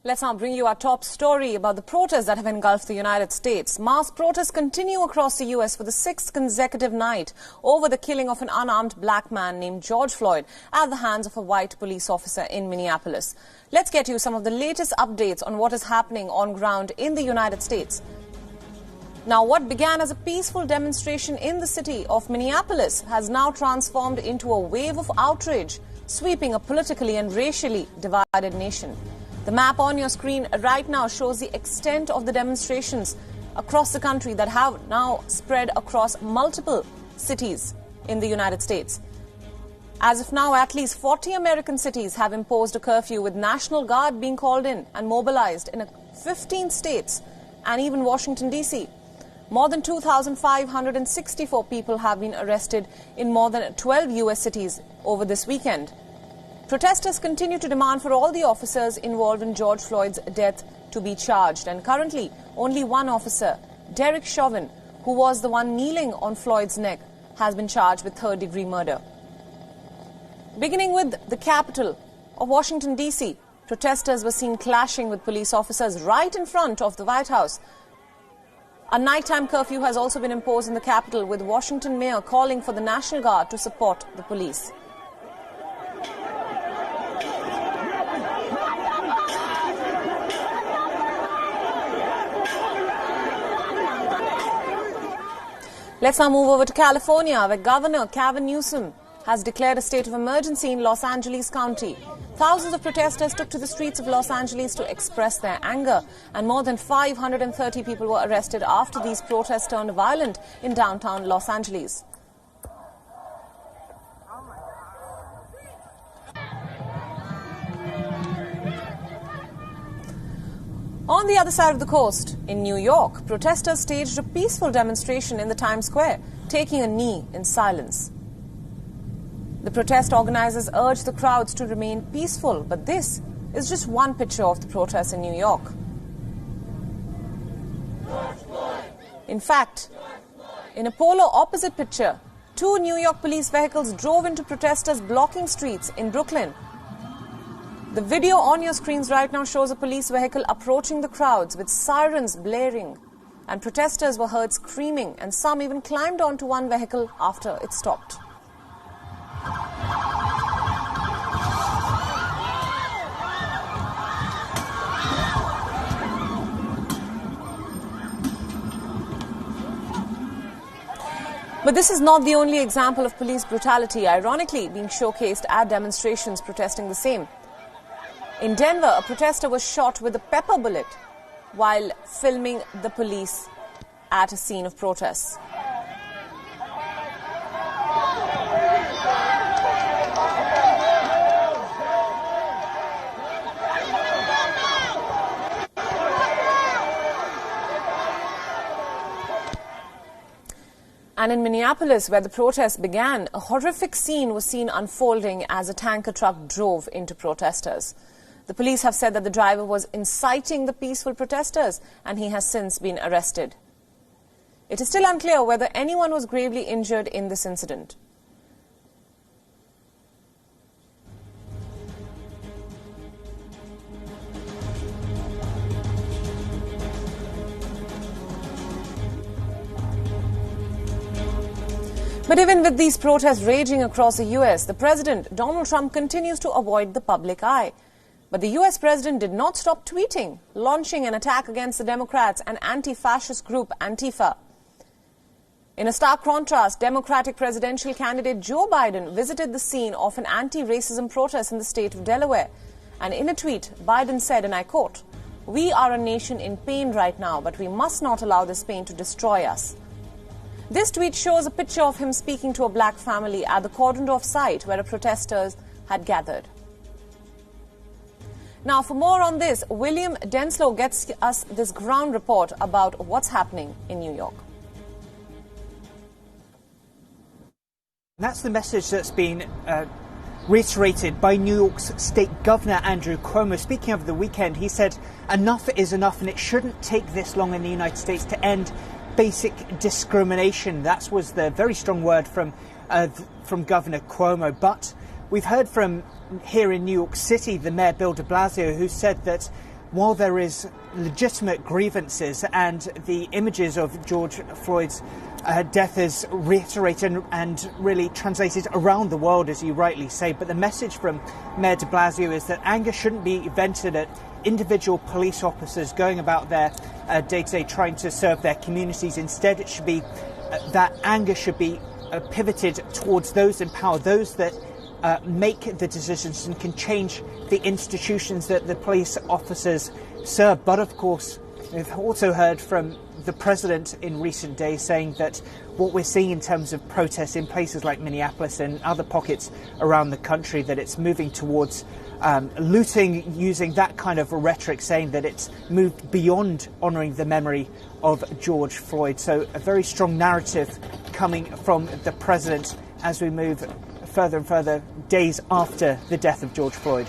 Let's now bring you our top story about the protests that have engulfed the United States. Mass protests continue across the U.S. for the sixth consecutive night over the killing of an unarmed black man named George Floyd at the hands of a white police officer in Minneapolis. Let's get you some of the latest updates on what is happening on ground in the United States. Now, what began as a peaceful demonstration in the city of Minneapolis has now transformed into a wave of outrage, sweeping a politically and racially divided nation. The map on your screen right now shows the extent of the demonstrations across the country that have now spread across multiple cities in the United States. As of now, at least 40 American cities have imposed a curfew, with National Guard being called in and mobilized in 15 states and even Washington, D.C. More than 2,564 people have been arrested in more than 12 U.S. cities over this weekend. Protesters continue to demand for all the officers involved in George Floyd's death to be charged. And currently, only one officer, Derek Chauvin, who was the one kneeling on Floyd's neck, has been charged with third-degree murder. Beginning with the capital of Washington, D.C., protesters were seen clashing with police officers right in front of the White House. A nighttime curfew has also been imposed in the capital, with Washington mayor calling for the National Guard to support the police. Let's now move over to California, where Governor Gavin Newsom has declared a state of emergency in Los Angeles County. Thousands of protesters took to the streets of Los Angeles to express their anger, and more than 530 people were arrested after these protests turned violent in downtown Los Angeles. On the other side of the coast, in New York, protesters staged a peaceful demonstration in the Times Square, taking a knee in silence. The protest organizers urged the crowds to remain peaceful, but this is just one picture of the protests in New York. In fact, in a polar opposite picture, two New York police vehicles drove into protesters blocking streets in Brooklyn. The video on your screens right now shows a police vehicle approaching the crowds with sirens blaring, and protesters were heard screaming, and some even climbed onto one vehicle after it stopped. But this is not the only example of police brutality, ironically being showcased at demonstrations protesting the same. In Denver, a protester was shot with a pepper bullet while filming the police at a scene of protests. And in Minneapolis, where the protests began, a horrific scene was seen unfolding as a tanker truck drove into protesters. The police have said that the driver was inciting the peaceful protesters, and he has since been arrested. It is still unclear whether anyone was gravely injured in this incident. But even with these protests raging across the U.S., the president, Donald Trump, continues to avoid the public eye. But the U.S. president did not stop tweeting, launching an attack against the Democrats and anti-fascist group Antifa. In a stark contrast, Democratic presidential candidate Joe Biden visited the scene of an anti-racism protest in the state of Delaware. And in a tweet, Biden said, and I quote, "We are a nation in pain right now, but we must not allow this pain to destroy us." This tweet shows a picture of him speaking to a black family at the cordoned off site where protesters had gathered. Now, for more on this, William Denslow gets us this ground report about what's happening in New York. That's the message that's been reiterated by New York's State Governor Andrew Cuomo. Speaking of the weekend, he said enough is enough, and it shouldn't take this long in the United States to end basic discrimination. That was the very strong word from Governor Cuomo. But we've heard from here in New York City, the Mayor Bill de Blasio, who said that while there is legitimate grievances and the images of George Floyd's death is reiterated and really translated around the world, as you rightly say, but the message from Mayor de Blasio is that anger shouldn't be vented at individual police officers going about their day-to-day trying to serve their communities. Instead, it should be that anger should be pivoted towards those in power, those that make the decisions and can change the institutions that the police officers serve. But of course, we've also heard from the president in recent days saying that what we're seeing in terms of protests in places like Minneapolis and other pockets around the country, that it's moving towards looting, using that kind of rhetoric, saying that it's moved beyond honouring the memory of George Floyd. So a very strong narrative coming from the president as we move further and further days after the death of George Floyd.